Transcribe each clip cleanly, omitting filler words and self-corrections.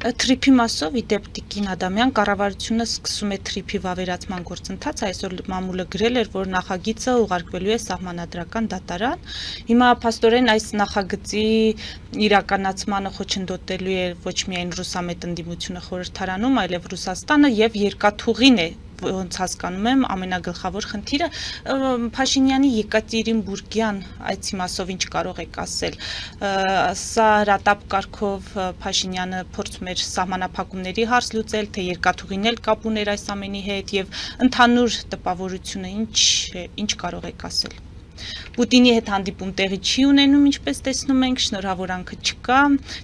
Թրիփի մասով իդեպ Տիկին Ադամյան կառավարությունը սկսում է թրիփի վավերացման գործընթացը, այսօր մամուլը գրել էր, որ նախագիծը ուղարկվելու է սահմանադրական դատարան։ Հիմա փաստորեն այս նախագծի իրականացմանը խոչընդոտելու է ոչ միայն ռուսամետ ընդդիմությունը խորհրդարանում, այլև Ռուսաստանը եւ երկաթուղին է, ոնց հասկանում եմ, ամենագլխավոր խնդիրը։ Փաշինյանի Եկատերինբուրգյան այցի մասով ինչ կարող եք ասել։ Սա հրատապ կարգով Փաշինյանը փորձում էր սահմանափակումների հարց լուծել, թե երկաթուղին էլ կապ ուներ այս ամենի հետ եւ ընդհանուր տպավորությունը ինչ կարող եք ասել։ Պուտինի հետ հանդիպում տեղի չի ունենում, ինչպես տեսնում ենք, շնորհավորանքը չկա։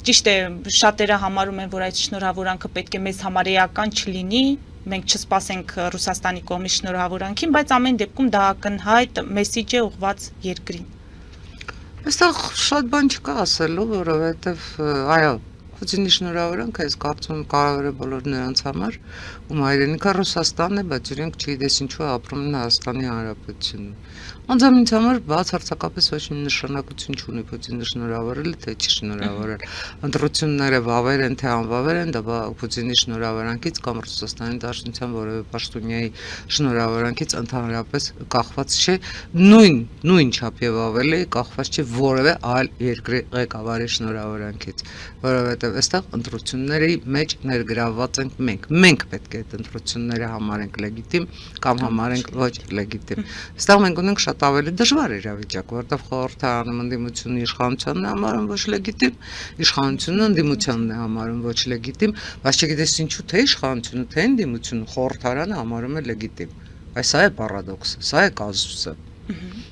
Ճիշտ է, շատերը համարում են, որ այդ շնորհավորանքը պետք է մեզ համար էական չլինի, մենք չսպասենք Ռուսաստանի կողմից շնորհավորանքին, բայց ամեն դեպքում դա ակնհայտ մեսիջ է ուղղված երկրին։ Այստեղ շատ բան չկա ասելու, որովհետև այո, Պուտինի շնորհավորանքը ես կարծում եմ կարևոր է բոլոր նրանց համար, ում հայրենիքը Ռուսաստանն է, բայց իրենք չգիտես ինչու ապրում են Հայաստանի Հանրապետությունում։ Անձամբ համար բացարձակապես ոչ մի նշանակություն չունի Պուտինը շնորհավորել թե չի շնորհավորել։ Ընտրությունները վավեր են թե անվավեր են, դա Պուտինի շնորհավորանքից կամ Ռուսաստանի Դաշնության որևէ պաշտոնյայի շնորհավորանքից ընդհանրապես կախված չէ, նույն չափով ավելի կախված չէ որևէ այլ երկրի ղեկավարի շնորհավորանքից, որովհետև այստեղ ընտրությունների մեջ ներգրավված ենք մենք։ Մենք պետք է այդ ընտրությունները համարենք լեգիտիմ կամ համարենք ոչ լեգիտիմ։ Այստեղ մենք ունենք շատ ավելի դժվար իրավիճակ, որտեղ խորհրդարանում ընդդիմությունը իշխանությանն է համարում ոչ լեգիտիմ, իշխանությունը ընդդիմությանն է համարում ոչ լեգիտիմ, բայց չգիտես ինչու թե իշխանությունը, թե ընդդիմությունը խորհրդարանը համարում է լեգիտիմ։ Այս սա է պարադոքսը, սա է կազուսը։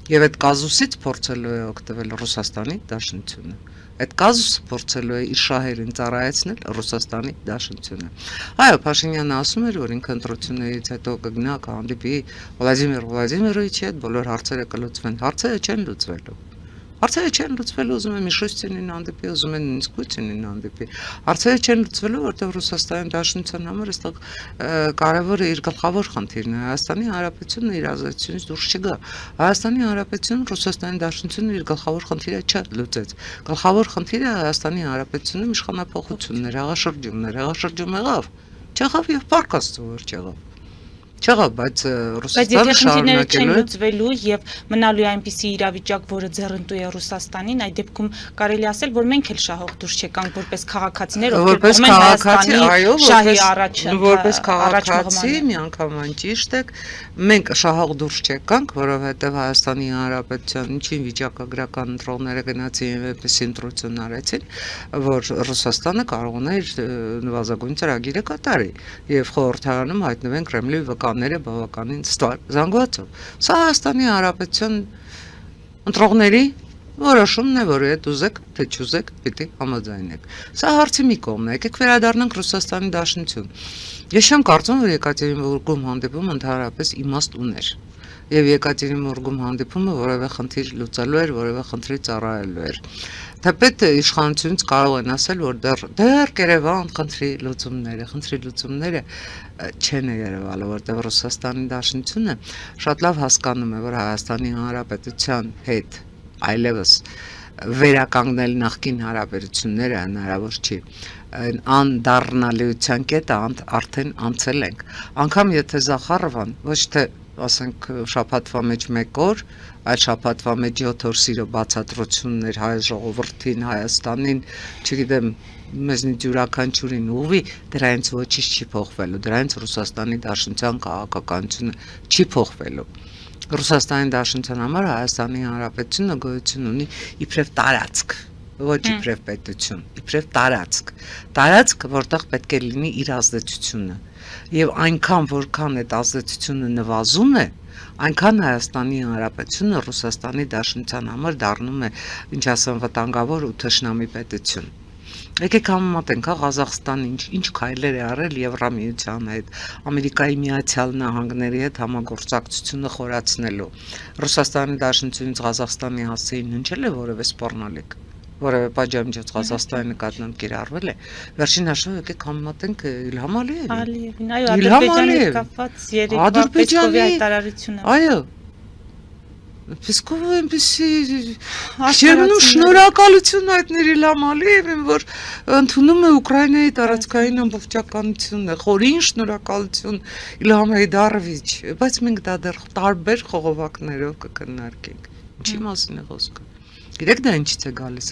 Եվ այդ կազուսից փորձելու է օգտվել Ռուսաստանի Դաշնությունը։ Այդ կազուսը փորձելու է իր շահերին ծառայեցնել Ռուսաստանի Դաշնությունը։ Այո, Փաշինյանը ասում էր, որ ինքը ընտրություններից հետո կգնա կհանդիպի Վլադիմիր Վլադիմիրովիչի հետ, բոլոր հարցերը կլուծվեն։ Հարցերը չեն լուծվելու։ Հարցերը չեն լուծվելու, ուզում են Միշուստինին հանդիպի, ուզում են նույնիսկ Պուտինին հանդիպի։ Հարցերը չեն լուծվելու, որտեղ Ռուսաստանի Դաշնության համար այստեղ կարևորը իր գլխավոր խնդիրն է։ Հայաստանի Հանրապետությունը իր ազատությունից դուրս չգա։ Հայաստանի Հանրապետությունը Ռուսաստանի Դաշնությունը իր գլխավոր խնդիրը չլուծեց։ Գլխավոր խնդիրը Հայաստանի Հանրապետությունում իշխանապողությունն էր, հեղաշրջում եղավ։ Չեղավ եւ փառք Աստծո որ չեղավ։ Չեղավ, բայց Ռուսաստանը շարունակելու է չեն լուծվելու եւ մնալու է այնպիսի իրավիճակ, որը ձեռնտու է Ռուսաստանին, այդ դեպքում կարելի ասել, որ մենք էլ շահող դուրս չեկանք որպես քաղաքացիներ, որպես քաղաքացի, այո, շահի առաջ որպես քաղաքացի, միանգամայն ճիշտ եք, մենք շահող դուրս չեկանք, որովհետեւ Հայաստանի Հանրապետության ինչին վիճակագրական ընտրողները գնացին եւ այնպես ընտրություն արեցին, որ Ռուսաստանը կարող ուներ նվազագույն ծրագիրը կատարի եւ խորհրդարանում հայտնվեն Կրեմլի ները բավականին զանգվածով։ Սա Հայաստանի Հանրապետության ընտրողների որոշումն է, որի հետ ուզեք, թե չուզեք, պիտի համաձայնեք։ Սա հարցի մի կողմն է, եկեք վերադառնանք Ռուսաստանի Դաշնություն։ Ես չեմ կարծում, որ Եկատերինբուրգում հանդիպումը ընդհանրապես իմաստ ուներ։ Եվ Եկատերինբուրգում հանդիպումը որևէ խնդիր լուծելու էր, որևէ խնդրի ծառայելու էր։ Թեպետ իշխանությունից կարող են ասել, որ դեռ Երևան խնդրի լուծումները չեն երևալու, որտեղ Ռուսաստանի Դաշնությունը շատ լավ հասկանում է, որ Հայաստանի Հանրապետության հետ այլևս վերականգնել նախկին հարաբերությունները հնարավոր չի։ Անդառնալիության կետը արդեն անցել ենք։ Անկամ եթե Զախարովան ոչ թե ասենք շաբաթվա մեջ 1 օր, այլ շաբաթվա մեջ 7 օր սիրո բացատրություններ հայ ժողովրդին, Հայաստանին, չգիտեմ, մեզնից յուրաքանչյուրին ուղղի, դրանից ոչինչ չի փոխվելու, դրանից Ռուսաստանի Դաշնության քաղաքականությունը չի փոխվելու։ Ռուսաստանի Դաշնության համար Հայաստանի Հանրապետությունը գոյություն ունի իբրև տարածք, ոչ իբրև պետություն, իբրև տարածք, որտեղ պետք է լինի իր ազդեցությունը։ Եվ այնքան որքան այդ ազդեցությունը նվազում է, այնքան Հայաստանի Հանրապետությունը Ռուսաստանի Դաշնության համար դառնում է, ինչ ասեմ, վտանգավոր ու թշնամի պետություն։ Եկեք համեմատենք Ղազախստանը ինչ քայլեր է արել Եվրամիության հետ, Ամերիկայի Միացյալ Նահանգների հետ համագործակցությունը խորացնելու։ Ռուսաստանի Դաշնությունից Ղազախստանի հասցեին հնչել է որևէ սպառնալիք, որևէ պատժամիջոց Ղազախստանի նկատմամբ կիրառվել է։ Վերջին հաշվով եկեք համեմատենք Իլհամ Ալիևին։ Այո, Ադրբեջանի հետ կապված երեկվա Պեսկովի հայտարարությունը։ Այո։ Իսկ ով այնպեսի Ջերմնում շնորհակալություն հայտներ Իլհամ Ալիևին, որ ընդունում է Ուկրաինայի տարածքային ամբողջականությունը, խորին շնորհակալություն Իլհամ Հեյդարովիչ, բայց մենք դա դեռ տարբեր խողովակներով կքննարկենք։ Ինչի մասին է խոսքը։ Գիտեք դա ինչից է գալիս,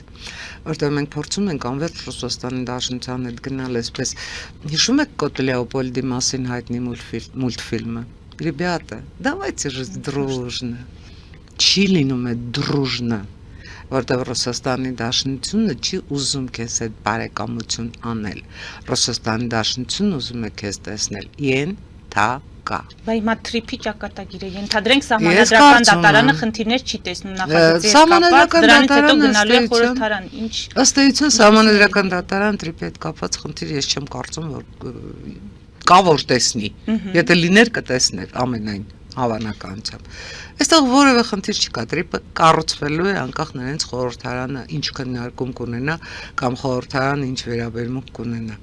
որտեղ մենք փորձում ենք անվերջ Ռուսաստանի Դաշնության հետ գնալ այսպես։ Հիշում եք Կոտ-Լեոպոլդի մասին հայտնի մուլտֆիլմը։ Ребята, давайте жить дружно. Չի լինում է дружно, որտեղ Ռուսաստանի Դաշնությունը չի ուզում քեզ հետ բարեկամություն անել։ Ռուսաստանի Դաշնությունն ուզում է քեզ տեսնել ենթակա։ Բայց հիմա թրիփի ճակատագիր է, ենթադրենք սահմանադրական դատարանը խնդիրներ չի տեսնում նախագծի հետ կապված, դրանից հետո գնալու է խորհրդարան, ինչ։ Ըստ էության սահմանադրական դատարան թրիփի հետ կապված խնդիր ես չեմ կարծում, որ կա որ տեսնի։ Եթե լիներ կտեսներ ամենայն հավանականությամբ։ Այստեղ որևէ խնդիր չկա, թրիփը կառուցվելու է անկախ նրանց խորհրդարանը ինչ քննարկում կունենա կամ խորհրդարանը ինչ վերաբերմունք կունենա։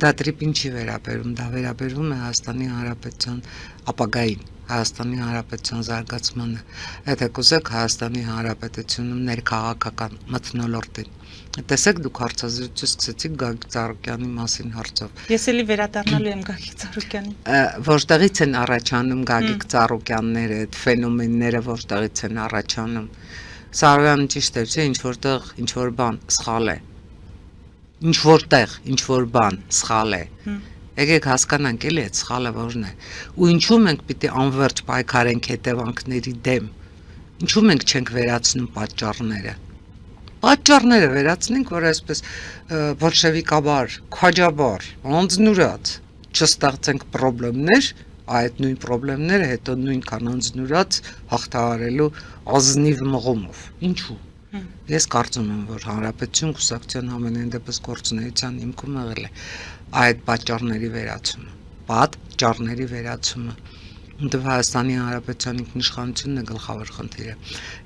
Դա թրիփին չի վերաբերում, դա վերաբերվում է Հայաստանի Հանրապետության ապագային, Հայաստանի Հանրապետության զարգացմանը, եթե կուզեք Հայաստանի Հանրապետությունում ներքաղաքական մթնոլորտին։ Տեսեք դուք հարցազրույցը սկսեցիք Գագիկ Ծառուկյանի մասին հարցով։ Ես էլի վերադառնալու եմ Գագիկ Ծառուկյանին։ Որտեղից են առաջանում Գագիկ Ծառուկյանները, այդ ֆենոմենները որտեղից են առաջանում։ Սարոյանը ճիշտ է, չէ, ինչ որտեղ ինչ որ բան սխալ է։ Ինչ որտեղ ինչ որ բան սխալ է։ Եկեք հասկանանք էլի այդ սխալը որն է։ Ու ինչու մենք պիտի անվերջ պայքարենք հետևանքների դեմ։ Ինչու մենք չենք վերացնում պատճառները։ Պատճառները վերացնենք, որ այսպես բոլշևիկաբար, քաջաբար, անձնուրաց չստեղծենք խնդիրներ, այդ նույն խնդիրները հետո նույնքան անձնուրաց հաղթահարելու ազնիվ մղումով։ Ինչու։ Ես կարծում եմ, որ Հանրապետություն կուսակցության ամենայն դեպս գործունեության հիմքում եղել է այդ պատճառների վերացումը, պատճառների վերացումը։ Դու Հայաստանի Հանրապետության ինքնիշխանությունն է գլխավոր խնդիրը։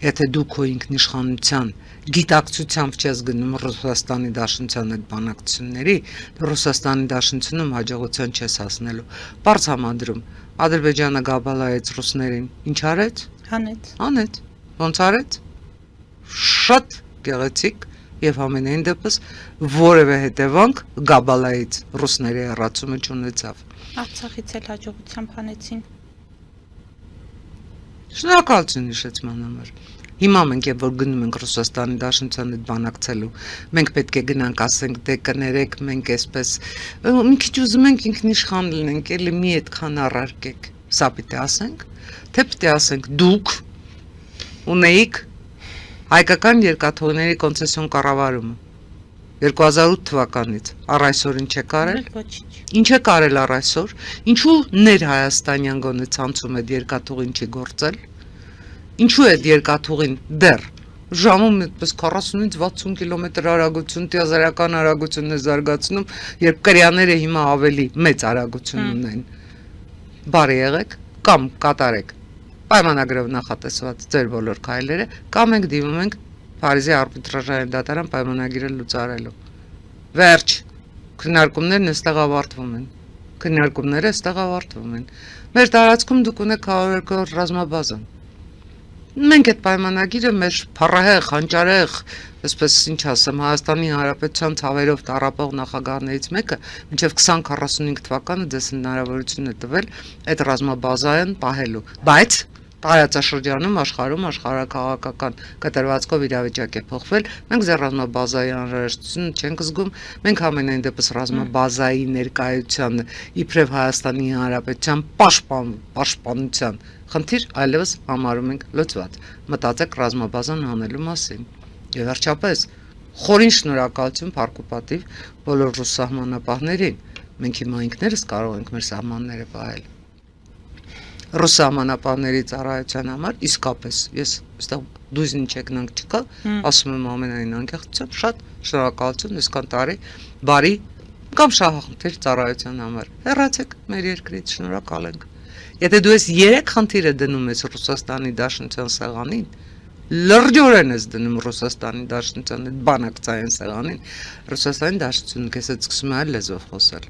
Եթե դու քո ինքնիշխանության գիտակցությամբ չես գնում Ռուսաստանի Դաշնության այդ բանակցությունների, Ռուսաստանի Դաշնությունում հաջողության չես հասնելու։ Բարձ համադրում Ադրբեջանը գաբալայեց ռուսներին, ինչ արեց։ Հանեց։ Ոնց արեց։ Շատ գեղեցիկ եւ ամենայն դեպս որևէ հետևանք գաբալայից ռուսների հեռացումը չունեցավ։ Արցախից էլ հաջողությամբ հանեցին։ Շնորհակալություն հիշեցման համար։ Հիմա մենք երբ որ գնում ենք Ռուսաստանի Դաշնության հետ բանակցելու, մենք պետք է գնանք ասենք դե կներեք մենք այսպես մի քիչ ուզում ենք ինքնիշխան լինենք, էլի մի այդքան առարկեք։ Սա պիտի ասենք, թե պիտի ասենք դուք ունեիք հայկական երկաթուղիների կոնցեսիոն կառավարումը 2008 թվականից առ այսօր ինչ է կարել։ Ինչ է կարել առ այսօր։ Ինչու ներհայաստանյան գոնե ցանցում այդ երկաթուղին չի գործել։ Ինչու է երկաթուղին դեռ ժամում այդպես 40-ից 60 կիլոմետր արագություն, տիեզերական արագությունն է զարգացնում, երբ կրյաները հիմա ավելի մեծ արագություն ունեն։ Բարի եղեք կամ կատարեք պայմանագրով նախատեսված ձեր բոլոր քայլերը, կամ ենք դիմում ենք Փարիզի արբիտրաժային դատարան պայմանագիրը լուծարելու։ Վերջ, քննարկումներն այստեղ ավարտվում են։ Քննարկումները այստեղ ավարտվում են։ Մեր տարածքում դուք ունեք 100 ռազմաբազա։ Մենք այդ պայմանագիրը մեր փառահեղ, հանճարեղ, այսպես ինչ ասեմ, Հայաստանի Հանրապետության ցավերով տառապող նախագահներից մեկը մինչև 2045 թվականը ձեզ հնարավորություն է տվել այդ ռազմաբազային պահելու, բայց տարածաշրջանում աշխարհում աշխարհակաղակական կտրվածքով իրավիճակ է փոխվել, մենք ձեր ռազմաբազայի անհրաժեշտությունը չենք զգում, մենք ամենայն դեպս ռազմաբազայի ներկայությանը իբրև Հայաստանի Հանրապետության պաշտպանության խնդիր այլևս համարում ենք լուծված։ Մտածեք ռազմաբազան անելու մասին։ Եվ վերջապես խորին շնորհակալություն փառքուպատիվ բոլոր ռուս սահմանապահներին։ Մենք հիմա ինքներս կարող ենք մեր սահմանները պահել։ Ռուս սահմանապահների ծառայության համար իսկապես ես այստեղ դույզին չեկնանք չկա, ասում եմ ամենայն անկեղծությամբ շատ շնորհակալություն այսքան տարի բարի կամ շահախնդիր ծառայության համար։ Հեռացեք մեր երկրից, շնորհակալ ենք։ Եթե դու ես 3 խնդիրը դնում ես Ռուսաստանի Դաշնության սեղանին, լրջորեն ես դնում Ռուսաստանի Դաշնության այդ բանակցային սեղանին, Ռուսաստանի Դաշնությունը քեզ հետ սկսում է այլ լեզվով խոսել։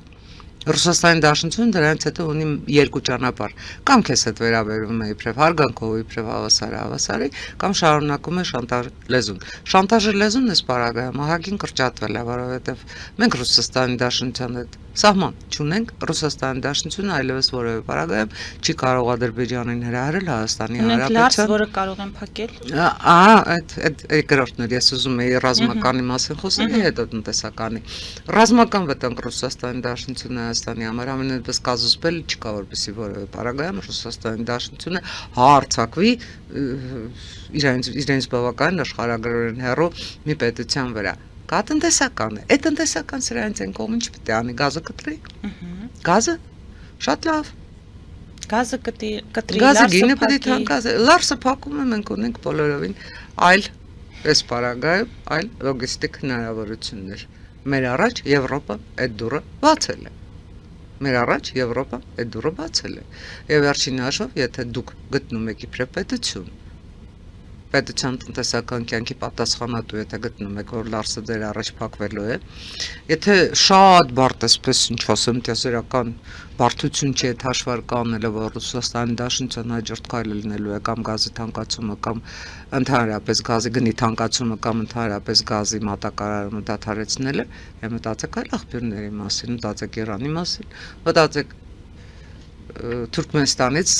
Ռուսաստանի Դաշնությունը դրանից հետո ունի երկու ճանապարհ, կամ քեզ հետ վերաբերվում է իբրև հարգանքով, իբրև հավասարի, կամ շարունակում է շանտաժ լեզուն։ Շանտաժի լեզուն էս պարագայում ահագին կրճատվել է, որովհետև մենք Ռուսաստանի Դաշնության հետ սահման չունենք, Ռուսաստանի Դաշնությունը այլևս որևէ պարագայում չի կարող Ադրբեջանին հրահրել Հայաստանի Ունենք լարս, Հանրապետության։ որը կարող են փակել։ Այդ երկրորդն էր, ես ուզում եի ռազմականի մասին խոսել, հետո տնտեսականի։ Ռազմական վտանգ Ռուսաստանի Դաշնությունը Հայաստանի համար ամենևս կազուսպել չկա, որպեսզի որևէ պարագայում Ռուսաստանի Դաշնությունը հարձակվի իրենց բավական աշխարհագրորեն հեռու մի պետության վրա։ Կա տնտեսական է, այդ տնտեսական սրանից են կողմն ինչ պետք է անի, գազը կտրի։ Գազը շատ լավ։ Գազը կտրի, Գազը գինը պետք է թանկացի, լարսը փակում է, մենք ունենք բոլորովին այլ այս պարագայում այլ լոգիստիկ հնարավորություններ։ Մեր առաջ Եվրոպա այդ դուռը բացել է։ Մեր առաջ Եվրոպա այդ դուռը բացել է։ Եվ վերջին հաշվով, եթե դուք գտնում եք իբրև պետության տնտեսական կյանքի պատասխանատու, եթե գտնում եք, որ լարսը դեր առաջ փակվելու է, եթե շատ բարդ էսպես, ինչ ասեմ, տեսարական բարդություն չի այդ հաշվարկը անելը, որ Ռուսաստանի Դաշնության հաջորդ քայլը լինելու է կամ գազի թանկացումը, կամ ընդհանրապես գազի գնի թանկացումը, կամ ընդհանրապես գազի մատակարարումը դադարեցնելը, եւ մտածեք այլ աղբյուրների մասին, մտածեք Իրանի մասին, մտածեք Թուրքմենստանից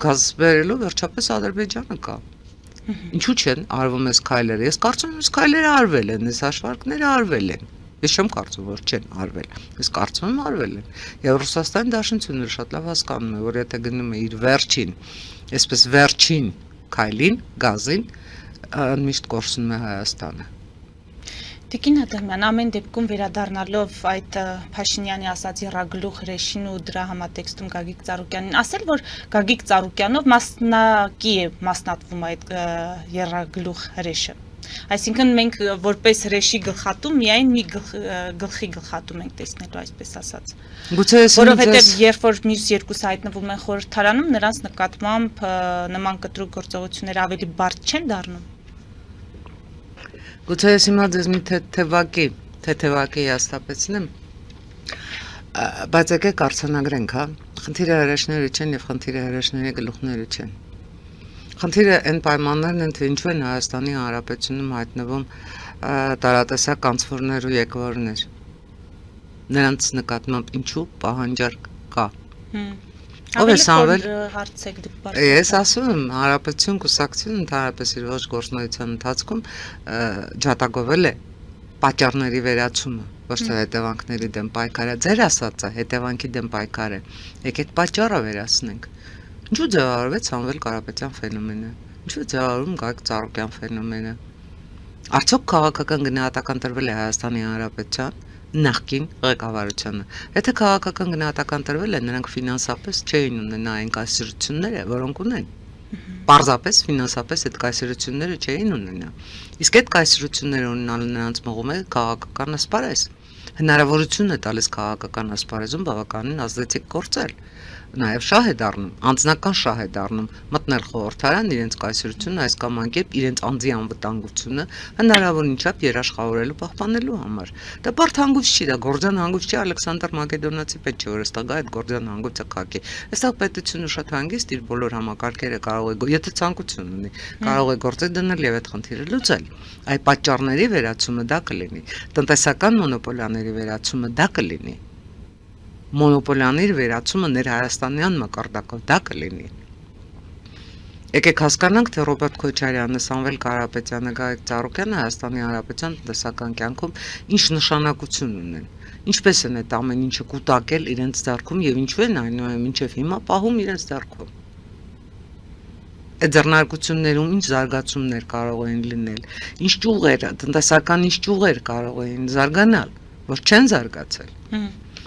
գազ բերելու վերջապես Ադրբեջանը կա։ Ինչու չեն արվում այս քայլերը։ Ես կարծում եմ, այս քայլերը արվել են, այս հաշվարկները արվել են։ Ես չեմ կարծում, որ չեն արվել։ Ես կարծում եմ արվել են։ Եվ Ռուսաստանի Դաշնությունը շատ լավ հասկանում է, որ եթե գնում է իր վերջին, այսպես վերջին քայլին, գազին, միշտ կորցնում է Հայաստանը։ Տիկին Ադամյան, ամեն դեպքում վերադառնալով այդ Փաշինյանի ասած եռագլուխ հրեշին ու դրա համատեքստում Գագիկ Ծառուկյանին, ասել, որ Գագիկ Ծառուկյանով մասնակի է մասնատվում այդ եռագլուխ հրեշը։ Այսինքն մենք որպես հրեշի գլխատում միայն մի գլխի գլխատում ենք տեսնելու, այսպես ասած։ Գուցե Որովհետև երբ որ մյուս երկուսը հայտնվում են խորհրդարանում, նրանց նկատմամբ նման կտրուկ գործողությունները ավելի բարդ չեն դառնում։ Գուցե ես հիմա ձեզ մի թեթևակի հաստատեցնեմ, բայց եկեք արձանագրենք, հա, խնդիրը հրեշները չեն եւ խնդիրը հրեշների գլուխները չեն։ Խնդիրը այն պայմաններն են, թե ինչու են Հայաստանի Հանրապետությունում հայտնվում տարատեսակ անցորներ ու եկվորներ։ Նրանց նկատմամբ ինչու պահանջարկ կա։ Ով է Սամվել հարցեք դուք բարձր։ Ես ասում եմ, Հանրապետություն կուսակցությունը ընդհանրապես իր ողջ գործունեության ընթացքում ջատագովել է պատճառների վերացումը, ոչ թե հետևանքների դեմ պայքարը։ Ձեր ասածը հետևանքի դեմ պայքար է։ Եկեք պատճառը վերացնենք։ Ինչու ձևավորվեց Սամվել Կարապետյան ֆենոմենը։ Ինչու ձևավորվում Գագիկ Ծառուկյան ֆենոմենը։ Արդյոք քաղաքական գնահատական տրվել է Հայաստանի Հանրապետության նախկին ղեկավարությանը։ Եթե քաղաքական գնահատական տրվել է, նրանք ֆինանսապես չէին ունենա այն կայսրությունները, որոնք ունեն։ Պարզապես ֆինանսապես այդ կայսրությունները չէին ունենա։ Իսկ այդ կայսրությունները ունենալը նրանց մղում է քաղաքական ասպարեզ։ Հնարավորություն է տալիս քաղաքական ասպարեզում բավականին ազդեցիկ գործել։ Նաև շահ է դառնում, անձնական շահ է դառնում մտնել խորհրդարան իրենց կայսրությունը այս կամ այն կերպ իրենց անձի անվտանգությունը հնարավորին չափ երաշխավորելու պահպանելու համար։ Դա բարդ հանգույց չի, դա գործան հանգույց չի, Ալեքսանդր Մակեդոնացի պետք չէ, որ այստեղ այդ գործան հանգույցը կակի։ Այստեղ պետությունը շատ հանգիստ իր բոլոր համակարգերը կարող է, եթե ցանկություն ունի, կարող է գործել դնել եւ այդ խնդիրը լուծել։ Այդ պատճառների վերացումը դա կլինի, տնտեսական մոնոպոլիաների վերացումը դա կլինի։ Մոնոպոլիաների վերացումը ներհայաստանյան մակարդակով դա կլինի։ Եկեք հասկանանք, թե Ռոբերտ Քոչարյանը, Սամվել Կարապետյանը, Գագիկ Ծառուկյանը Հայաստանի Հանրապետության տնտեսական կյանքում ինչ նշանակություն ունեն։ Ինչպես են այդ ամեն ինչը կուտակել իրենց ձեռքում եւ ինչու են այնուամենայնիվ մինչեւ հիմա պահում իրենց ձեռքում։ Այդ ձեռնարկություններում ինչ զարգացումներ կարող են լինել, ինչ ճյուղեր, տնտեսական ինչ ճյուղեր կարող են զարգանալ, որ չեն զարգացել։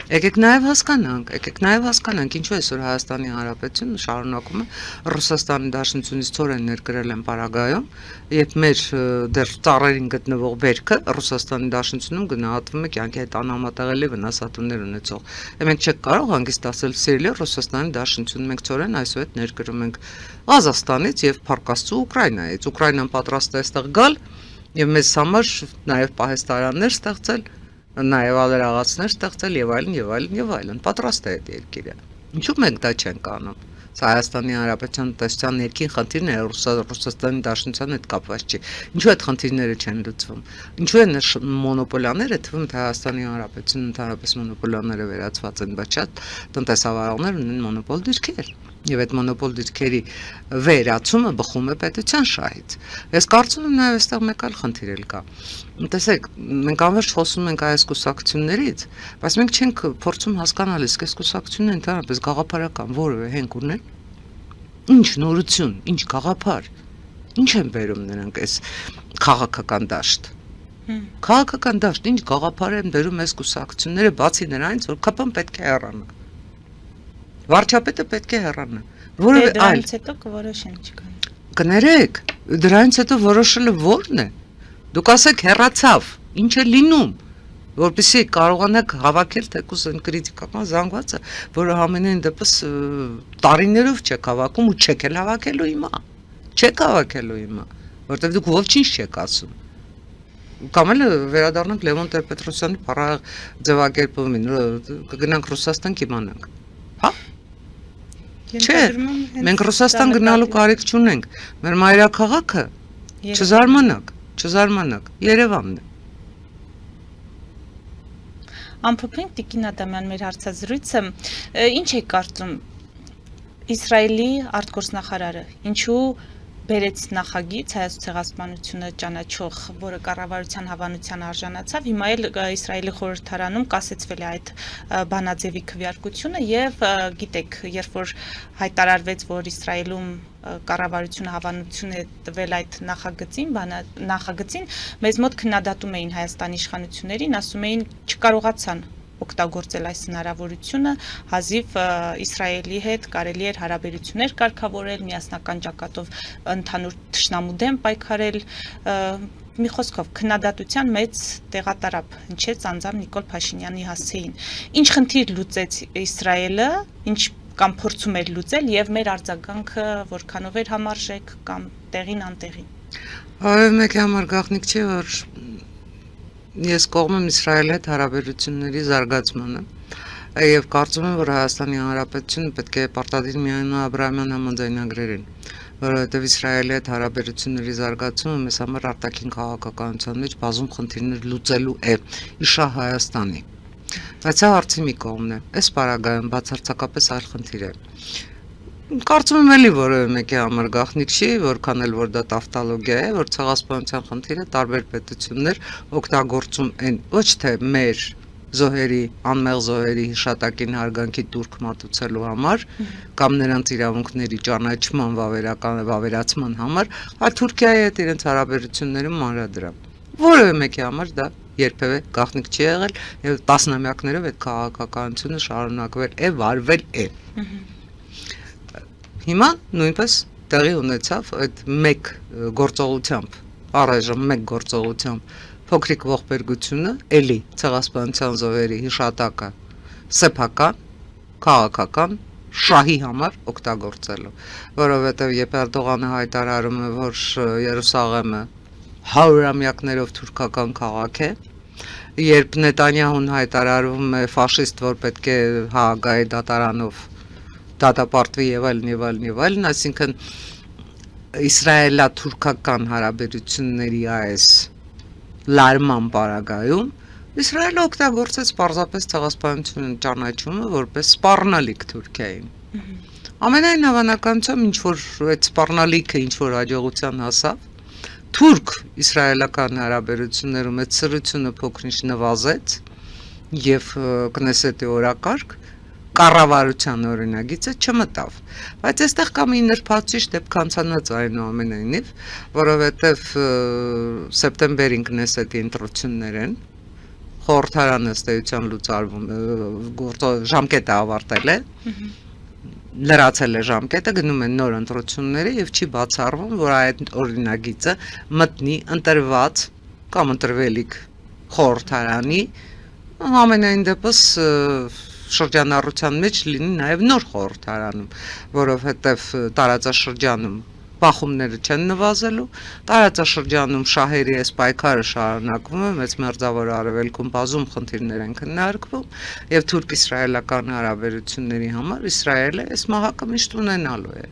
Եկեք նաև հասկանանք, ինչու այսօր Հայաստանի Հանրապետությունը շարունակում է Ռուսաստանի Դաշնությունից ծորեն ներկրել են պարագայում, երբ մեր դեռ ծառերին գտնվող բերքը Ռուսաստանի Դաշնությունում գնահատվում է կյանքի հետ անհամատեղելի վնասատուներ ունեցող։ Մենք չենք կարող հանգիստ ասել սիրելի Ռուսաստանի Դաշնություն, մենք ծորեն այսուհետ ներկրում ենք Ղազախստանից եւ Փարքաստու Ուկրաինայից։ Ուկրաինան պատրաստ է այստեղ գալ եւ մեզ համար նաև պահեստարաններ ստեղծել։ նաև ալերաղացներ ստեղծել եւ այլն եւ այլն եւ այլն, պատրաստ է այդ երկիրը։ Ինչու մենք դա չենք անում։ Սա Հայաստանի Հանրապետության տնտեսության ներքին խնդիրն է, Ռուսաստանի Դաշնության հետ կապված չի։ Ինչու այդ խնդիրները չեն լուծվում։ Ինչու են մոնոպոլիաները, թվում թե Հայաստանի Հանրապետությունն ընդհանրապես մոնոպոլիաները վերածված են, բայց շատ տնտեսավարողներ ունեն մոնոպոլ դիրքեր։ Եվ այդ մոնոպոլ դիրքերի վերացումը բխում է պետության շահից։ Ես կարծում եմ նաև այստեղ մեկ այլ խնդիր էլ կա։ Տեսեք, մենք անվերջ խոսում ենք այս կուսակցություններից, բայց մենք չենք փորձում հասկանալ, իսկ այս կուսակցությունները ընդհանրապես գաղափարական որևէ հենք ունեն։ Ինչ նորություն, ինչ գաղափար, ինչ են բերում նրանք այս քաղաքական դաշտ։ Քաղաքական դաշտ, ինչ գաղափար են բերում այս կուսակցությունները, բացի նրանից, որ ԿՊ-ն պետք է հեռանա։ Վարչապետը պետք է հեռանա։ Որևէ այլ Դրանից հետո կորոշեն չկան։ կներեք, դրանից հետո որոշելը ո՞րն է։ Դուք ասեք հեռացավ, ինչ է լինում, որպեսզի կարողանաք հավաքել թեկուզ այն քրիտիկական զանգվածը, որը համենայն դեպս տարիներով չեք հավաքում ու չեք էլ հավաքելու հիմա։ Չեք հավաքելու հիմա, որտեղ դուք ոչինչ չեք ասում։ Կամ էլ վերադառնանք Լևոն Տեր-Պետրոսյանի փառահեղ ձևակերպումին, կգնանք Ռուսաստան կիմանանք։ Հա։ Չէ, մենք Ռուսաստան գնալու կարիք չունենք։ Մեր մայրաքաղաքը չզարմանաք, Երևանն է։ Ամփոփենք Տիկին Ադամյան մեր հարցազրույցը, ինչ եք կարծում Իսրայելի արտգործնախարարը, ինչու բերեց նախագիծ Հայոց ցեղասպանությունը ճանաչող, որը կառավարության հավանության արժանացավ, հիմա էլ Իսրայելի խորհրդարանում կասեցվել է այդ բանաձևի քվեարկությունը եւ գիտեք, երբ որ հայտարարվեց, որ Իսրայելում կառավարությունը հավանություն է տվել այդ նախագծին, մեզ մոտ քննադատում էին Հայաստանի իշխանություններին, ասում էին չկարողացան օգտագործել այս հնարավորությունը, հազիվ Իսրայելի հետ կարելի էր հարաբերություններ կարգավորել, միասնական ճակատով ընդհանուր թշնամու դեմ պայքարել, մի խոսքով քննադատության մեծ տեղատարապ հնչեց անձամբ Նիկոլ Փաշինյանի հասցեին։ Ինչ խնդիր լուծեց Իսրայելը, ինչ կամ փորձում էր լուծել եւ մեր արձագանքը որքանով էր համարժեք կամ տեղին անտեղին։ Մեկի համար գաղտնիք չէ, որ ես կողմ եմ Իսրայելի հետ հարաբերությունների զարգացմանը եւ կարծում եմ, որ Հայաստանի Հանրապետությունը պետք է պարտադիր միանա Աբրահամյան համաձայնագրերին, որովհետեւ Իսրայելի հետ հարաբերությունների զարգացումը մեզ համար արտաքին քաղաքականության մեջ բազում խնդիրներ լուծելու է իշա Հայաստանի։ Բայց սա հարցի մի կողմն է, այս պարագայում բացարձակապես այլ խնդիր է։ Կարծում եմ էլի որևէ մեկի համար գաղտնիք չի, որքան էլ որ դա տավտալոգիա է, որ ցեղասպանության խնդիրը տարբեր պետություններ օգտագործում են ոչ թե մեր զոհերի, անմեղ զոհերի հիշատակին հարգանքի տուրք մատուցելու համար կամ նրանց իրավունքների ճանաչման վավերացման համար, այլ Թուրքիայի հետ իրենց հարաբերություններում մանրադրամ։ Որևէ մեկի համար դա երբևէ գաղտնիք չի եղել եւ տասնամյակներով այդ քաղաքականությունը շարունակվել է, վարվել է։ Հիմա նույնպես տեղի ունեցավ այդ մեկ գործողությամբ, առայժմ մեկ գործողությամբ փոքրիկ ողբերգությունը, էլի ցեղասպանության զոհերի հիշատակը սեփական, քաղաքական շահի համար օգտագործելու, որովհետև երբ Էրդողանը հայտարարում է, որ Երուսաղեմը հարյուրամյակներով թուրքական քաղաք է, երբ Նետանյահուն հայտարարում է ֆաշիստ, որ պետք է Հաագայի դատարանով դատապարտվի եւ այլն, այսինքն իսրայելա-թուրքական հարաբերությունների այս լարման պարագայում Իսրայելը օգտագործեց պարզապես ցեղասպանությունը ճանաչումը որպես սպառնալիք Թուրքիային։ Ամենայն հավանականությամբ ինչ որ այդ սպառնալիքը ինչ որ հաջողության հասավ, թուրք-իսրայելական հարաբերություններում այդ սրությունը փոքրինչ նվազեց եւ Կնեսետի օրակարգ կառավարության օրինագիծը չմտավ, բայց այստեղ կա մի նրբացիչ դեպք անցանած այնուամենայնիվ, որովհետև սեպտեմբերին Կնեսետի ընտրություններ են, խորհրդարանը ըստ էության լուծարվում, ժամկետը ավարտել է, լրացել է ժամկետը, գնում են նոր ընտրությունները եւ չի բացառվում, որ այդ օրինագիծը մտնի ընտրված կամ ընտրվելիք խորհրդարանի, ամենայն դեպս շրջանառության մեջ լինի նաև նոր խորհրդարանում, որովհետև տարածաշրջանում բախումները չեն նվազելու, տարածաշրջանում շահերի այս պայքարը շարունակվում է, մեծ մերձավոր արևելքում բազում խնդիրներ են քննարկվում եւ թուրք-իսրայելական հարաբերությունների համար Իսրայելը այս մահակը միշտ ունենալու է։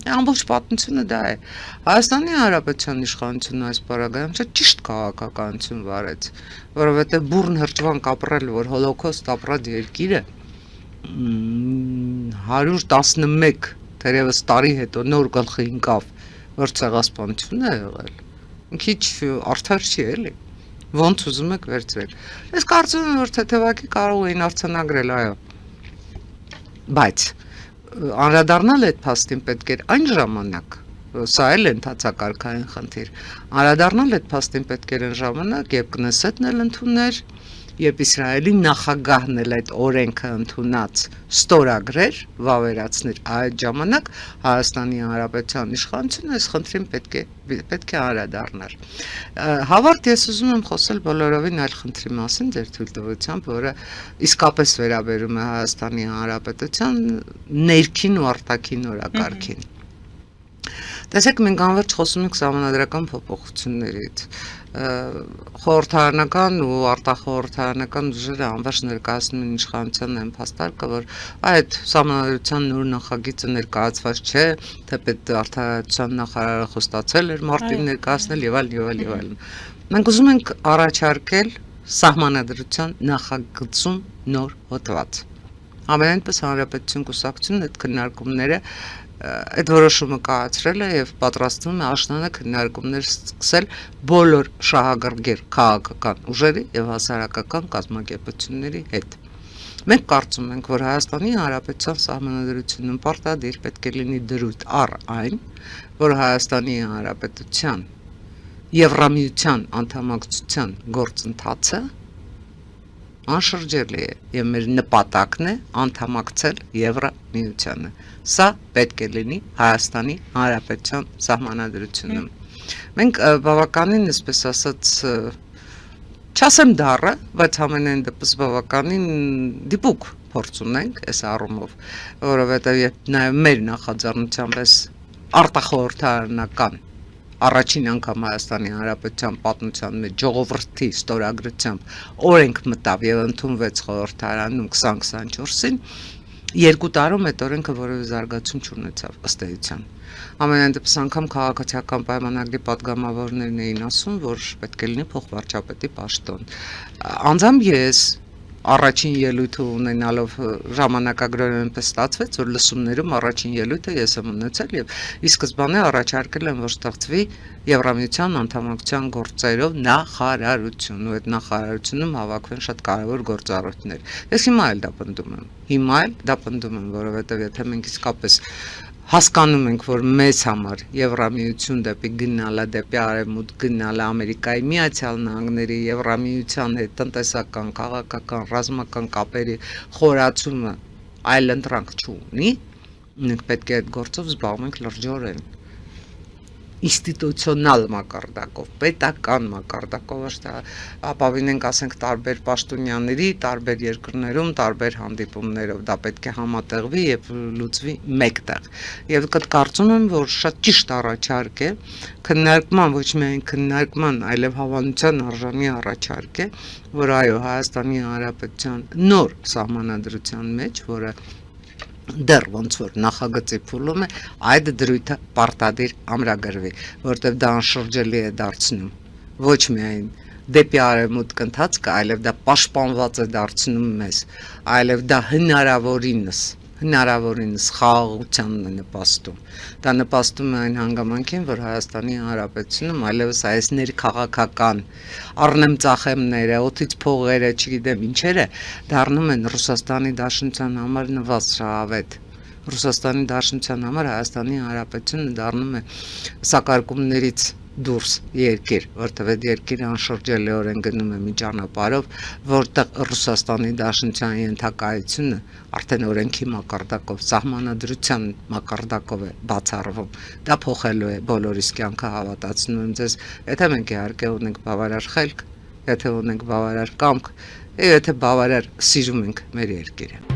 Ամբողջ պատմությունը դա է։ Հայաստանի Հանրապետության իշխանությունը այս պարագայում ճիշտ քաղաքականություն վարեց, որովհետեւ բուրն հրճվանք ապրել, որ հոլոկոստ ապրած երկիրը 111 թերևս տարի հետո նոր գլխի ընկավ, որ ցեղասպանություն է եղել։ Քիչ արդար չի էլի։ Ոնց ուզում եք վերցրել։ Ես կարծում եմ, որ թեթևակի կարող էին արձանագրել, այո։ Բայց անդրադառնալ այդ փաստին պետք էր այն ժամանակ, սա էլ ընդհանցակարգային խնդիր, անդրադառնալ այդ փաստին պետք էր այն ժամանակ, երբ Կնեսետն էլ ընդուներ, երբ Իսրայելի նախագահն էլ այդ օրենքը ընդունած ստորագրեր, վավերացներ, այդ ժամանակ Հայաստանի Հանրապետության իշխանությունը այս խնդրին պետք է անդրադառնար։ Հավարդ ես ուզում եմ խոսել բոլորովին այլ խնդրի մասին, ձեր թույլտվությամբ, որը իսկապես վերաբերում է Հայաստանի Հանրապետության ներքին ու արտաքին օրակարգին։ Տեսեք, մենք անverջ խոսում ենք սահմանադրական փոփոխություններից։ Խորհրդարանական ու արտախորհրդարանական ուժերը անverջ ներկայացնում են իշխանության այն փաստարկը, որ այդ սահմանադրության նոր նախագիծը ներկայացված չէ, թեպետ արտահայտության նախարարը խոստացել էր մարտին ներկայացնել եւ այլն։ Մենք ուզում ենք առաջարկել սահմանադրության նախագծում նոր հոդված։ Ամենայնպես Հանրապետություն կուսակցությունն այդ քննարկումները այդ որոշումը կայացրել է եւ պատրաստվում է աշնանը քննարկումներ սկսել բոլոր շահագրգիռ քաղաքական ուժերի եւ հասարակական կազմակերպությունների հետ։ Մենք կարծում ենք, որ Հայաստանի Հանրապետության սահմանադրությունում պարտադիր պետք է լինի դրույթ առ այն, որ Հայաստանի Հանրապետության Եվրամիության անդամակցության գործընթացը անշրջելի է եւ մեր նպատակն է անդամակցել Եվրամիությանը։ Սա պետք է լինի Հայաստանի Հանրապետության սահմանադրությունում։ Մենք բավականին, այսպես ասած, չասեմ դառը, բայց ամենայն դեպս բավականին դիպուկ փորձ ունենք այս առումով, որովհետեւ երբ նաեւ մեր նախաձեռնությամբ այս արտախորհրդարանական առաջին անգամ Հայաստանի Հանրապետության պատմության մեջ ժողովրդի ստորագրությամբ օրենք մտավ եւ ընդունվեց խորհրդարանում 2024-ին, 2 տարում այդ օրենքը որևէ զարգացում չունեցավ ըստ էության։ Ամենայն դեպս անգամ քաղաքացիական պայմանագրի պատգամավորներն էին ասում, որ պետք է լինի փոխվարչապետի պաշտոն։ Անձամբ ես առաջին ելույթը ունենալով ժամանակագրորեն այնպես ստացվեց, որ լսումներում առաջին ելույթը ես եմ ունեցել եւ ի սկզբանե առաջարկել եմ, որ ստեղծվի Եվրամիության անդամակցության գործերով նախարարություն, ու այդ նախարարությունում հավաքվեն շատ կարևոր գործառույթներ։ Ես հիմա էլ դա պնդում եմ, որովհետեւ եթե մենք իսկապես հասկանում ենք, որ մեզ համար Եվրամիություն դեպի գնալը, դեպի արևմուտք գնալը, Ամերիկայի Միացյալ Նահանգների, Եվրամիության հետ տնտեսական, քաղաքական, ռազմական կապերի խորացումը այլընտրանք չունի, մենք պետք է այդ գործով զբաղվենք լրջորեն, ինստիտուցիոնալ մակարդակով, պետական մակարդակով, ապավինենք, ասենք, տարբեր պաշտոնյաների, տարբեր երկրներում, տարբեր հանդիպումներով, դա պետք է համատեղվի եւ լուծվի մեկտեղ։ Եվ կարծում եմ, որ շատ ճիշտ առաջարկ է, քննարկման, ոչ միայն քննարկման, այլև հավանության արժանի առաջարկ է, որ այո, Հայաստանի Հանրապետության նոր սահմանադրության մեջ, որը դեռ ոնց որ նախագծի փուլում է, այդ դրույթը պարտադիր ամրագրվի, որտեղ դա անշրջելի է դարձնում ոչ միայն դեպի արևմուտք ընթացքը, այլև դա պաշտպանված է դարձնում մեզ, այլև դա հնարավորինս խաղաղությանն է նպաստում։ Դա նպաստում է այն հանգամանքին, որ Հայաստանի Հանրապետությունում այլևս այս ներքաղաքական առնեմ ծախեմները, օդից փողերը, չգիտեմ ինչերը, դառնում են Ռուսաստանի Դաշնության համար նվազ շահավետ։ Ռուսաստանի Դաշնության համար Հայաստանի Հանրապետությունը դառնում է սակարկումներից դուրս երկիր, որտեղ այդ երկիրը անշրջելիորեն գնում է մի ճանապարհով, որտեղ Ռուսաստանի Դաշնության ենթակայությունը արդեն օրենքի մակարդակով, սահմանադրության մակարդակով է բացառվում։ Դա փոխելու է բոլորիս կյանքը, հավատացնում եմ ձեզ, եթե մենք իհարկե ունենք բավարար խելք, եթե ունենք բավարար կամք, եւ եթե բավարար սիրում ենք մեր երկիրը։